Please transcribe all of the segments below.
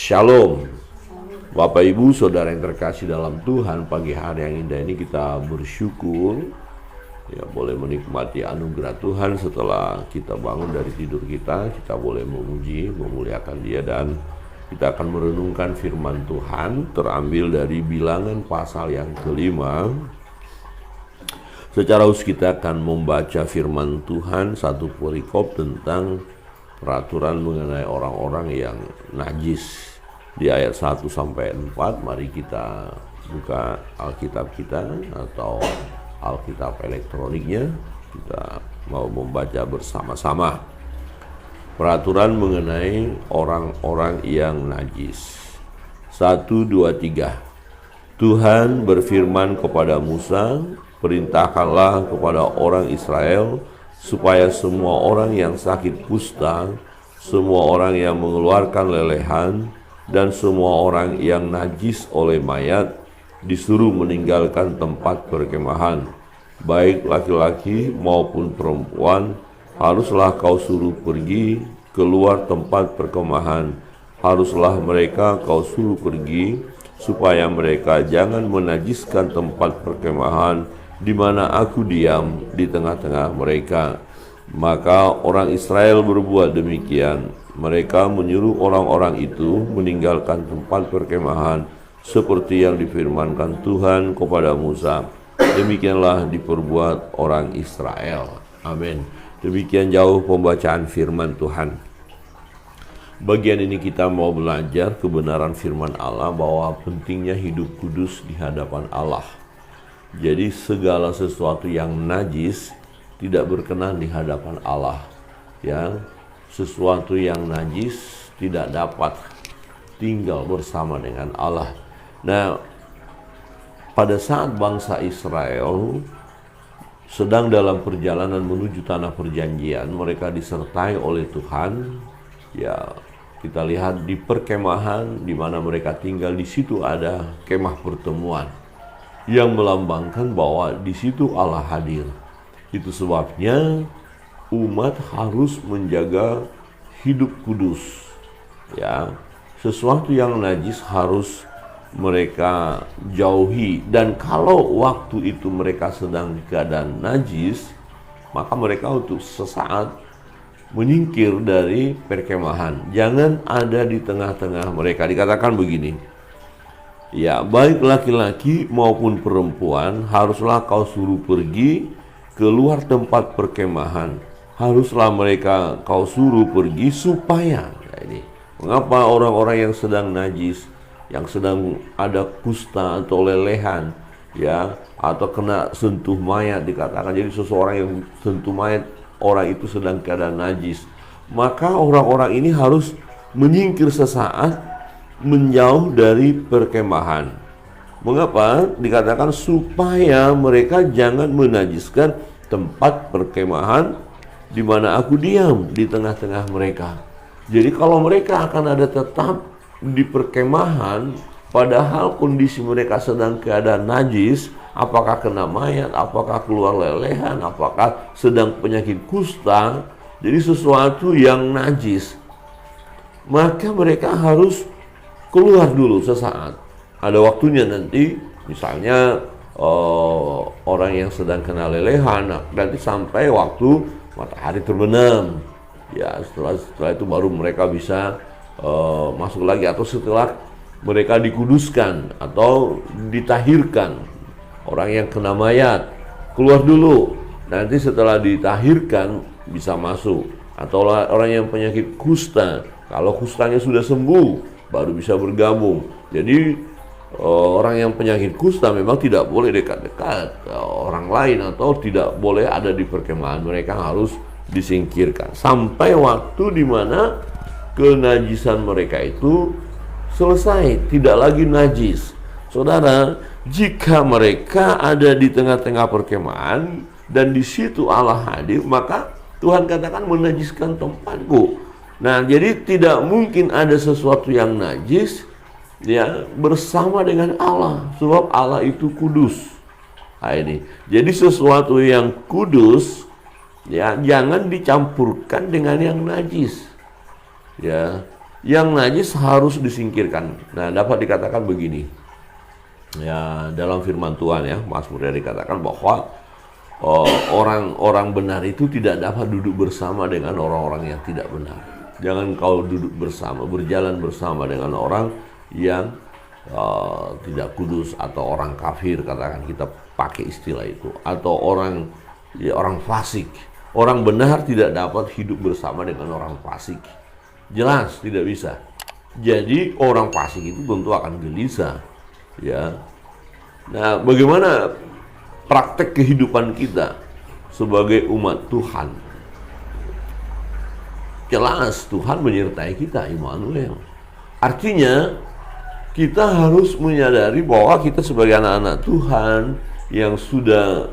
Shalom Bapak Ibu Saudara yang terkasih dalam Tuhan. Pagi hari yang indah ini kita bersyukur ya boleh menikmati anugerah Tuhan. Setelah kita bangun dari tidur kita boleh memuji, memuliakan Dia. Dan kita akan merenungkan firman Tuhan terambil dari Bilangan pasal yang kelima. Secara khusus kita akan membaca firman Tuhan, satu perikop tentang peraturan mengenai orang-orang yang najis di ayat 1 sampai 4. Mari kita buka Alkitab kita atau Alkitab elektroniknya. Kita mau membaca bersama-sama peraturan mengenai orang-orang yang najis. 1, 2, 3. Tuhan berfirman kepada Musa, perintahkanlah kepada orang Israel supaya semua orang yang sakit kusta, semua orang yang mengeluarkan lelehan, dan semua orang yang najis oleh mayat disuruh meninggalkan tempat perkemahan. Baik laki-laki maupun perempuan, haruslah kau suruh pergi keluar tempat perkemahan. Haruslah mereka kau suruh pergi, supaya mereka jangan menajiskan tempat perkemahan di mana aku diam di tengah-tengah mereka. Maka orang Israel berbuat demikian. Mereka menyuruh orang-orang itu meninggalkan tempat perkemahan seperti yang difirmankan Tuhan kepada Musa. Demikianlah diperbuat orang Israel. Amin. Demikian jauh pembacaan firman Tuhan. Bagian ini kita mau belajar kebenaran firman Allah bahwa pentingnya hidup kudus di hadapan Allah. Jadi segala sesuatu yang najis tidak berkenan di hadapan Allah. Ya, sesuatu yang najis tidak dapat tinggal bersama dengan Allah. Nah, pada saat bangsa Israel sedang dalam perjalanan menuju tanah perjanjian, mereka disertai oleh Tuhan. Ya, kita lihat di perkemahan di mana mereka tinggal, di situ ada kemah pertemuan yang melambangkan bahwa di situ Allah hadir. Itu sebabnya umat harus menjaga hidup kudus. Ya, sesuatu yang najis harus mereka jauhi. Dan kalau waktu itu mereka sedang keadaan najis, maka mereka untuk sesaat menyingkir dari perkemahan. Jangan ada di tengah-tengah mereka. Dikatakan begini, ya, baik laki-laki maupun perempuan, haruslah kau suruh pergi keluar tempat perkemahan. Haruslah mereka kau suruh pergi supaya, ya ini, mengapa orang-orang yang sedang najis, yang sedang ada kusta atau lelehan, ya, atau kena sentuh mayat, dikatakan jadi seseorang yang sentuh mayat, orang itu sedang keadaan najis, maka orang-orang ini harus menyingkir sesaat, menjauh dari perkemahan. Mengapa? Dikatakan supaya mereka jangan menajiskan tempat perkemahan di mana aku diam di tengah-tengah mereka. Jadi kalau mereka akan ada tetap di perkemahan, padahal kondisi mereka sedang keadaan najis, apakah kena mayat, apakah keluar lelehan, apakah sedang penyakit kusta, jadi sesuatu yang najis, maka mereka harus keluar dulu sesaat. Ada waktunya nanti, misalnya orang yang sedang kena lelehan, nanti sampai waktu matahari terbenam. Ya, setelah itu baru mereka bisa masuk lagi, atau setelah mereka dikuduskan atau ditahirkan. Orang yang kena mayat keluar dulu, nanti setelah ditahirkan bisa masuk. Atau orang yang penyakit kusta, kalau kustanya sudah sembuh baru bisa bergabung. Jadi orang yang penyakit kusta memang tidak boleh dekat-dekat orang lain atau tidak boleh ada di perkemahan. Mereka harus disingkirkan sampai waktu di mana kenajisan mereka itu selesai, tidak lagi najis. Saudara, jika mereka ada di tengah-tengah perkemahan dan di situ Allah hadir, maka Tuhan katakan menajiskan tempatku. Nah, jadi tidak mungkin ada sesuatu yang najis ya bersama dengan Allah, sebab Allah itu kudus. Nah, ini. Jadi sesuatu yang kudus ya jangan dicampurkan dengan yang najis. Ya, Yang najis harus disingkirkan. Nah, dapat dikatakan begini. Ya, dalam firman Tuhan ya, Mazmur dikatakan bahwa orang-orang benar itu tidak dapat duduk bersama dengan orang-orang yang tidak benar. Jangan kau duduk bersama, berjalan bersama dengan orang yang tidak kudus atau orang kafir, katakan kita pakai istilah itu, atau orang fasik. Orang benar tidak dapat hidup bersama dengan orang fasik. Jelas tidak bisa. Jadi orang fasik itu tentu akan gelisah, ya. Nah, bagaimana praktek kehidupan kita sebagai umat Tuhan? Jelas Tuhan menyertai kita, Immanuel. Artinya kita harus menyadari bahwa kita sebagai anak-anak Tuhan yang sudah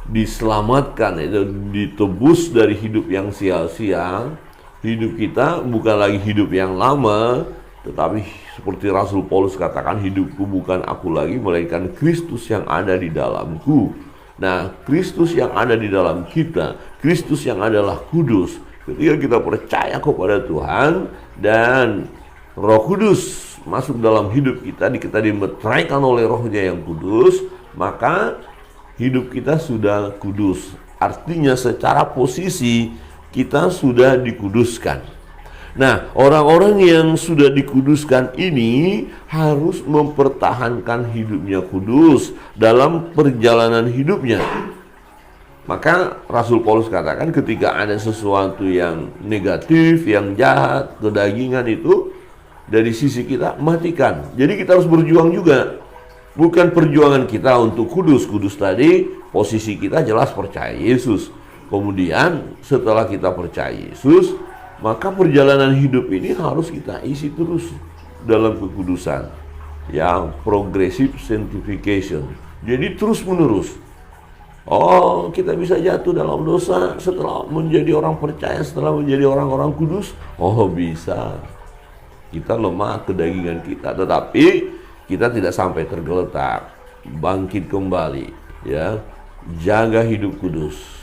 diselamatkan, itu ditebus dari hidup yang sia-sia. Hidup kita bukan lagi hidup yang lama, tetapi seperti Rasul Paulus katakan, hidupku bukan aku lagi, melainkan Kristus yang ada di dalamku. Nah, Kristus yang ada di dalam kita, Kristus yang adalah kudus. Ketika kita percaya kepada Tuhan dan Roh Kudus masuk dalam hidup kita dimeteraikan oleh Rohnya yang kudus, maka hidup kita sudah kudus. Artinya secara posisi kita sudah dikuduskan. Nah, orang-orang yang sudah dikuduskan ini harus mempertahankan hidupnya kudus dalam perjalanan hidupnya. Maka Rasul Paulus katakan ketika ada sesuatu yang negatif, yang jahat, kedagingan itu dari sisi kita, matikan. Jadi kita harus berjuang juga. Bukan perjuangan kita untuk kudus. Kudus tadi posisi kita jelas percaya Yesus. Kemudian setelah kita percaya Yesus, maka perjalanan hidup ini harus kita isi terus dalam kekudusan, yang progressive sanctification. Jadi terus menerus. Oh, kita bisa jatuh dalam dosa setelah menjadi orang percaya, setelah menjadi orang-orang kudus. Oh, bisa. Kita lemah kedagingan kita, tetapi kita tidak sampai tergeletak, bangkit kembali, ya. Jaga hidup kudus.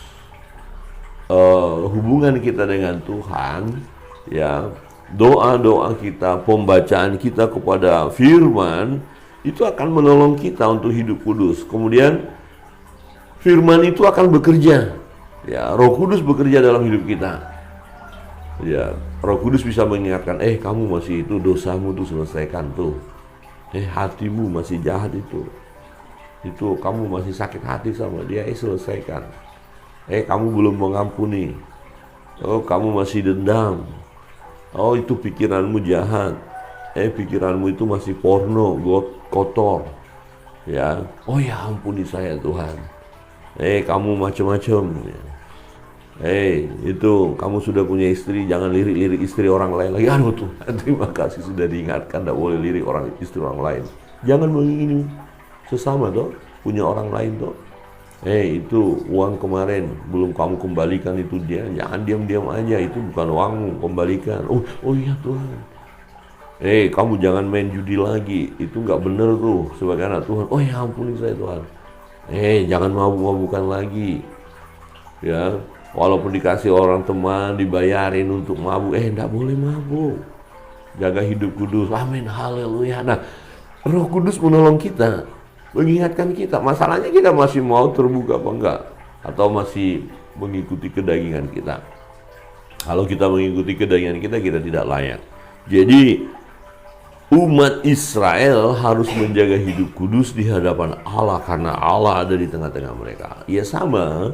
Hubungan kita dengan Tuhan, ya, doa-doa kita, pembacaan kita kepada firman itu akan menolong kita untuk hidup kudus. Kemudian firman itu akan bekerja, ya, Roh Kudus bekerja dalam hidup kita, ya. Roh Kudus bisa mengingatkan, kamu masih itu, dosamu tuh selesaikan tuh, hatimu masih jahat itu kamu masih sakit hati sama dia, selesaikan. Kamu belum mengampuni. Oh, kamu masih dendam. Oh, itu pikiranmu jahat. Pikiranmu itu masih porno, kotor. Ya. Oh ya, ampuni saya Tuhan. Kamu macam-macam. Itu kamu sudah punya istri, jangan lirik-lirik istri orang lain lagi. Aduh Tuhan, terima kasih sudah diingatkan, tidak boleh lirik istri orang lain. Jangan mengingini sesama toh, punya orang lain toh. Itu uang kemarin belum kamu kembalikan, itu dia. Jangan diam-diam aja, itu bukan uangmu, kembalikan. Oh iya Tuhan. Kamu jangan main judi lagi, itu nggak bener tuh sebagai anak Tuhan. Oh ya ampuni saya Tuhan. Jangan mabuk-mabukan lagi. Ya, walaupun dikasih orang teman, dibayarin untuk mabuk, nggak boleh mabuk. Jaga hidup kudus. Amin, haleluya. Nah, Roh Kudus menolong kita, mengingatkan kita. Masalahnya kita masih mau terbuka apa enggak, atau masih mengikuti kedagingan kita. Kalau kita mengikuti kedagingan kita tidak layak. Jadi umat Israel harus menjaga hidup kudus di hadapan Allah, karena Allah ada di tengah-tengah mereka. Ya sama,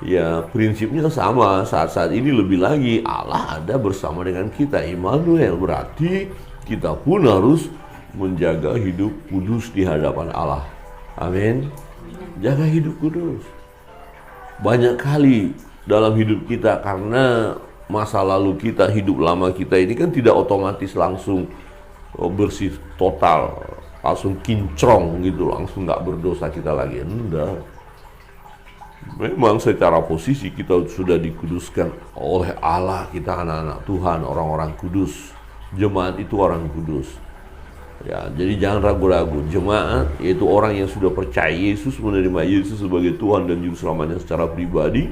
ya prinsipnya sama. Saat-saat ini lebih lagi Allah ada bersama dengan kita, Immanuel. Berarti kita pun harus menjaga hidup kudus di hadapan Allah. Amin. Jaga hidup kudus. Banyak kali dalam hidup kita, karena masa lalu kita, hidup lama kita ini kan tidak otomatis langsung bersih total, langsung kincrong gitu, langsung nggak berdosa kita lagi. Enggak. Memang secara posisi kita sudah dikuduskan oleh Allah. Kita anak-anak Tuhan, orang-orang kudus. Jemaat itu orang kudus. Ya, jadi jangan ragu-ragu. Jemaat yaitu orang yang sudah percaya Yesus, menerima Yesus sebagai Tuhan dan Juru Selamatnya secara pribadi,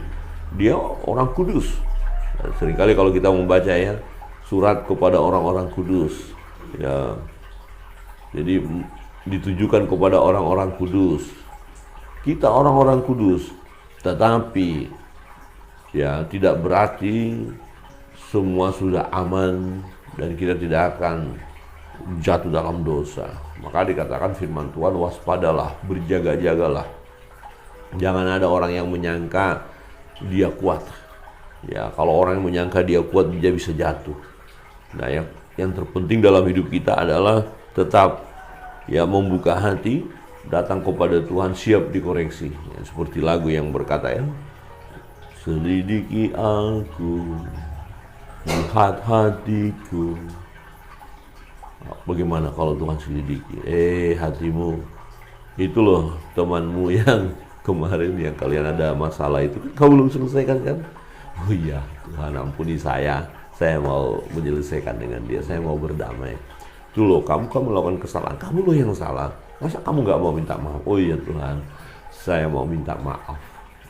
dia orang kudus. Seringkali kalau kita membaca ya, surat kepada orang-orang kudus. Ya, jadi ditujukan kepada orang-orang kudus. Kita orang-orang kudus, tetapi ya tidak berarti semua sudah aman dan kita tidak akan jatuh dalam dosa. Maka dikatakan firman Tuhan, waspadalah, berjaga-jagalah. Jangan ada orang yang menyangka dia kuat. Ya, kalau orang yang menyangka dia kuat, dia bisa jatuh. Nah, yang terpenting dalam hidup kita adalah tetap ya membuka hati, datang kepada Tuhan, siap dikoreksi. Ya, seperti lagu yang berkata ya, selidiki aku, lihat hatiku. Bagaimana kalau Tuhan selidiki? Hatimu. Itu loh temanmu yang kemarin yang kalian ada masalah itu, kau belum selesaikan kan? Oh iya, Tuhan ampuni saya mau menyelesaikan dengan dia, saya mau berdamai. Itu loh, kamu kan melakukan kesalahan, kamu loh yang salah. Masa kamu gak mau minta maaf? Oh iya Tuhan, saya mau minta maaf.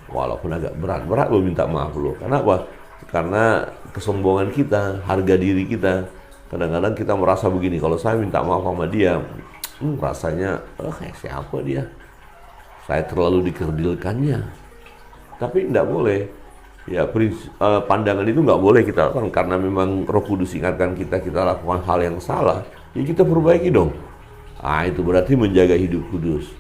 Walaupun agak berat lo minta maaf lo. Kenapa? Karena kesombongan kita, harga diri kita. Kadang-kadang kita merasa begini, kalau saya minta maaf sama dia, rasanya, siapa dia? Saya terlalu dikerdilkannya. Tapi tidak boleh. Ya, pandangan itu nggak boleh kita lakukan, karena memang Roh Kudus ingatkan kita lakukan hal yang salah. Ya kita perbaiki dong. Itu berarti menjaga hidup kudus.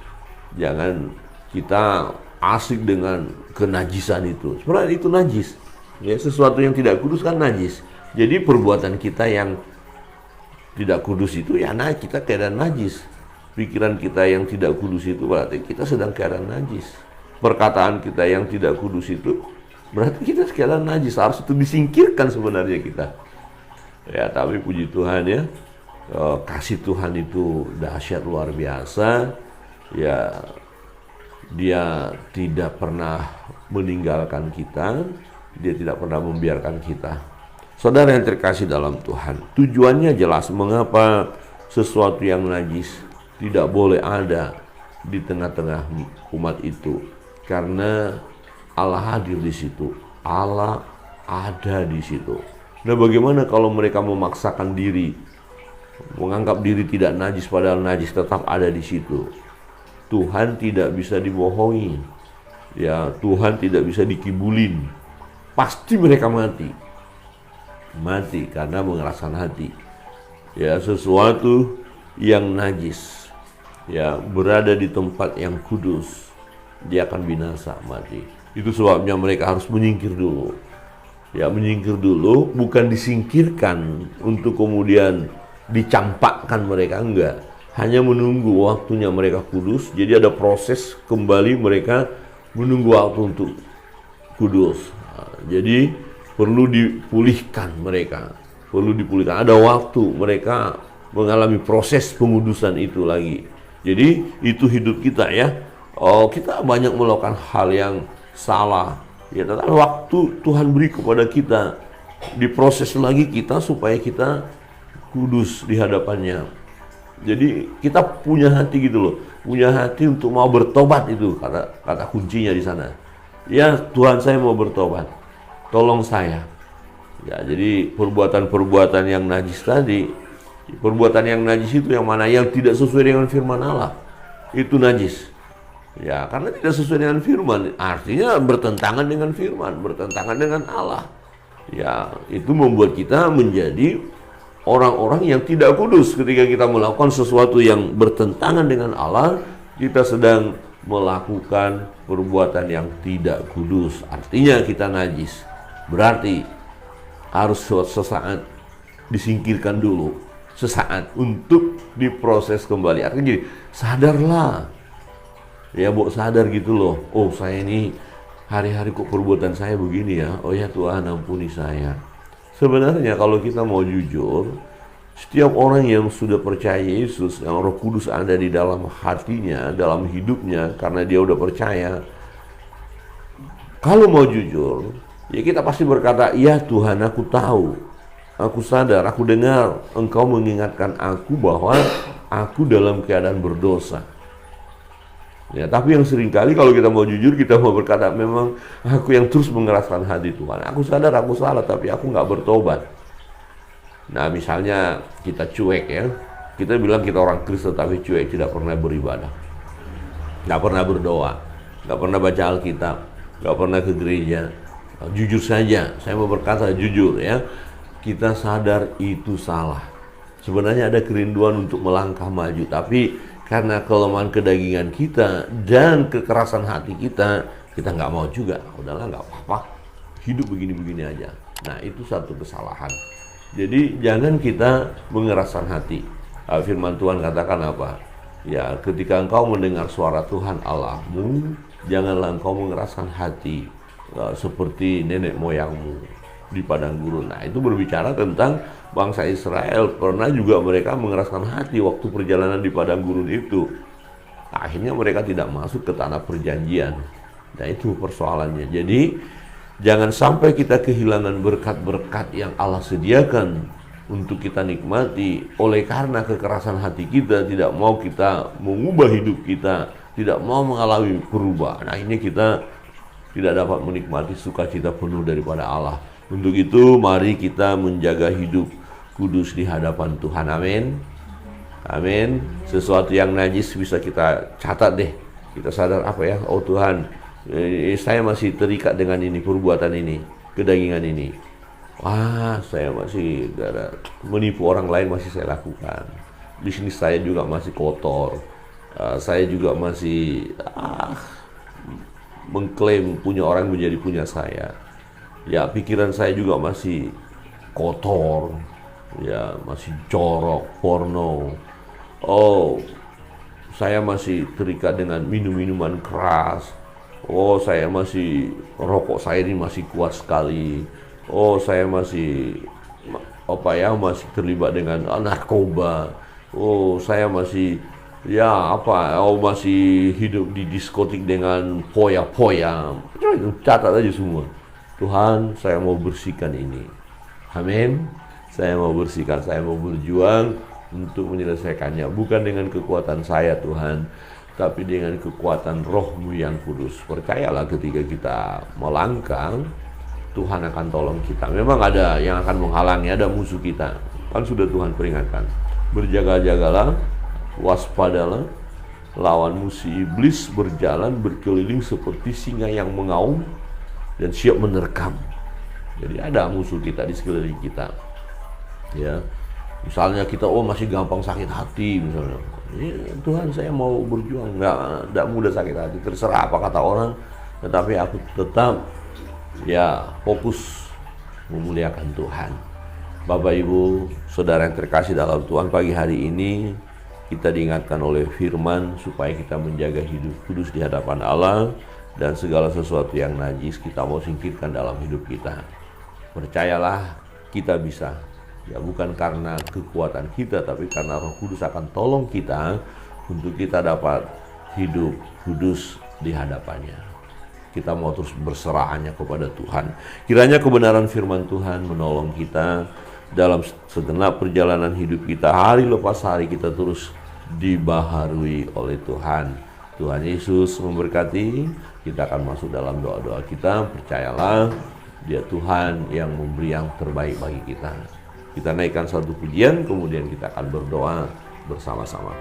Jangan kita asik dengan kenajisan itu. Sebenarnya itu najis. Ya, sesuatu yang tidak kudus kan najis. Jadi perbuatan kita yang tidak kudus itu ya kita keadaan najis. Pikiran kita yang tidak kudus itu berarti kita sedang keadaan najis. Perkataan kita yang tidak kudus itu berarti kita keadaan najis. Harus itu disingkirkan sebenarnya kita. Ya, tapi puji Tuhan ya, kasih Tuhan itu dahsyat luar biasa. Ya, Dia tidak pernah meninggalkan kita, Dia tidak pernah membiarkan kita. Saudara yang terkasih dalam Tuhan, tujuannya jelas mengapa sesuatu yang najis tidak boleh ada di tengah-tengah umat itu. Karena Allah hadir di situ, Allah ada di situ. Nah, bagaimana kalau mereka memaksakan diri, menganggap diri tidak najis padahal najis tetap ada di situ? Tuhan tidak bisa dibohongi. Ya, Tuhan tidak bisa dikibulin. Pasti mereka mati karena mengeraskan hati. Ya, sesuatu yang najis ya berada di tempat yang kudus, dia akan binasa, mati. Itu sebabnya mereka harus menyingkir dulu. Ya, menyingkir dulu, bukan disingkirkan untuk kemudian dicampakkan mereka, enggak. Hanya menunggu waktunya mereka kudus. Jadi ada proses kembali, mereka menunggu waktu untuk kudus. Jadi perlu dipulihkan mereka, ada waktu mereka mengalami proses pengudusan itu lagi. Jadi itu hidup kita ya. Kita banyak melakukan hal yang salah. Ya, tetapi waktu Tuhan beri kepada kita, diproses lagi kita supaya kita kudus di hadapannya. Jadi kita punya hati gitu loh, punya hati untuk mau bertobat, itu kata kuncinya di sana. Ya Tuhan, saya mau bertobat, tolong saya. Ya, jadi perbuatan-perbuatan yang najis tadi, perbuatan yang najis itu yang mana? Yang tidak sesuai dengan firman Allah, itu najis. Ya, karena tidak sesuai dengan firman, artinya bertentangan dengan firman, bertentangan dengan Allah. Ya, itu membuat kita menjadi orang-orang yang tidak kudus. Ketika kita melakukan sesuatu yang bertentangan dengan Allah, kita sedang melakukan perbuatan yang tidak kudus. Artinya kita najis. Berarti harus sesaat disingkirkan dulu, sesaat untuk diproses kembali. Artinya gini, sadarlah. Ya, sadar gitu loh. Oh, saya ini hari-hari kok perbuatan saya begini ya. Oh ya Tuhan, ampuni saya. Sebenarnya kalau kita mau jujur, setiap orang yang sudah percaya Yesus, yang Roh Kudus ada di dalam hatinya, dalam hidupnya, karena dia udah percaya, kalau mau jujur, ya kita pasti berkata, ya Tuhan, aku tahu, aku sadar, aku dengar Engkau mengingatkan aku bahwa aku dalam keadaan berdosa. Ya, tapi yang seringkali kalau kita mau jujur, kita mau berkata, memang aku yang terus mengeraskan hati Tuhan. Aku sadar aku salah, tapi aku nggak bertobat. Nah, misalnya kita cuek ya, kita bilang kita orang Kristen tapi cuek, tidak pernah beribadah, nggak pernah berdoa, nggak pernah baca Alkitab, nggak pernah ke gereja. Jujur saja, saya mau berkata jujur ya, kita sadar itu salah. Sebenarnya ada kerinduan untuk melangkah maju, tapi karena kelemahan kedagingan kita dan kekerasan hati kita nggak mau juga. Udahlah, nggak apa-apa, hidup begini-begini aja. Nah, itu satu kesalahan. Jadi jangan kita mengeraskan hati. Firman Tuhan katakan apa? Ya, ketika engkau mendengar suara Tuhan Allahmu, janganlah engkau mengeraskan hati seperti nenek moyangmu di padang gurun. Nah, itu berbicara tentang bangsa Israel. Pernah juga mereka mengeraskan hati waktu perjalanan di padang gurun itu. Akhirnya mereka tidak masuk ke tanah perjanjian. Nah, itu persoalannya. Jadi jangan sampai kita kehilangan berkat-berkat yang Allah sediakan untuk kita nikmati oleh karena kekerasan hati kita, tidak mau kita mengubah hidup kita, tidak mau mengalami perubahan. Nah, ini kita tidak dapat menikmati sukacita penuh daripada Allah. Untuk itu mari kita menjaga hidup kudus di hadapan Tuhan. Amin. Amin. Sesuatu yang najis bisa kita catat deh. Kita sadar apa ya? Oh Tuhan, saya masih terikat dengan ini, perbuatan ini, kedagingan ini. Wah, saya masih menipu orang lain masih saya lakukan. Bisnis saya juga masih kotor. Saya juga masih mengklaim punya orang menjadi punya saya. Ya, pikiran saya juga masih kotor. Ya, masih jorok, porno. Oh, saya masih terikat dengan minum-minuman keras. Oh, saya masih, rokok saya ini masih kuat sekali. Oh, saya masih masih terlibat dengan narkoba. Oh, saya masih masih hidup di diskotik dengan poya-poya. Catat aja semua. Tuhan, saya mau bersihkan ini. Amin. Saya mau bersihkan, saya mau berjuang untuk menyelesaikannya. Bukan dengan kekuatan saya Tuhan, tapi dengan kekuatan Roh-Mu yang kudus. Percayalah ketika kita melangkah, Tuhan akan tolong kita. Memang ada yang akan menghalangi, ada musuh kita. Kan sudah Tuhan peringatkan. Berjaga-jagalah, waspadalah, lawan musuh iblis berjalan berkeliling seperti singa yang mengaum dan siap menerkam. Jadi ada musuh kita di sekeliling kita. Ya. Misalnya kita masih gampang sakit hati misalnya. Tuhan, saya mau berjuang, enggak mudah sakit hati. Terserah apa kata orang, tetapi aku tetap fokus memuliakan Tuhan. Bapak Ibu, saudara yang terkasih dalam Tuhan, pagi hari ini kita diingatkan oleh firman supaya kita menjaga hidup kudus di hadapan Allah dan segala sesuatu yang najis kita mau singkirkan dalam hidup kita. Percayalah, kita bisa. Ya, bukan karena kekuatan kita, tapi karena Roh Kudus akan tolong kita untuk kita dapat hidup kudus di hadapannya. Kita mau terus berserah hanya kepada Tuhan. Kiranya kebenaran firman Tuhan menolong kita dalam segenap perjalanan hidup kita. Hari lepas hari kita terus dibaharui oleh Tuhan. Tuhan Yesus memberkati. Kita akan masuk dalam doa-doa kita. Percayalah, Dia Tuhan yang memberi yang terbaik bagi kita. Kita naikkan satu pujian, kemudian kita akan berdoa bersama-sama.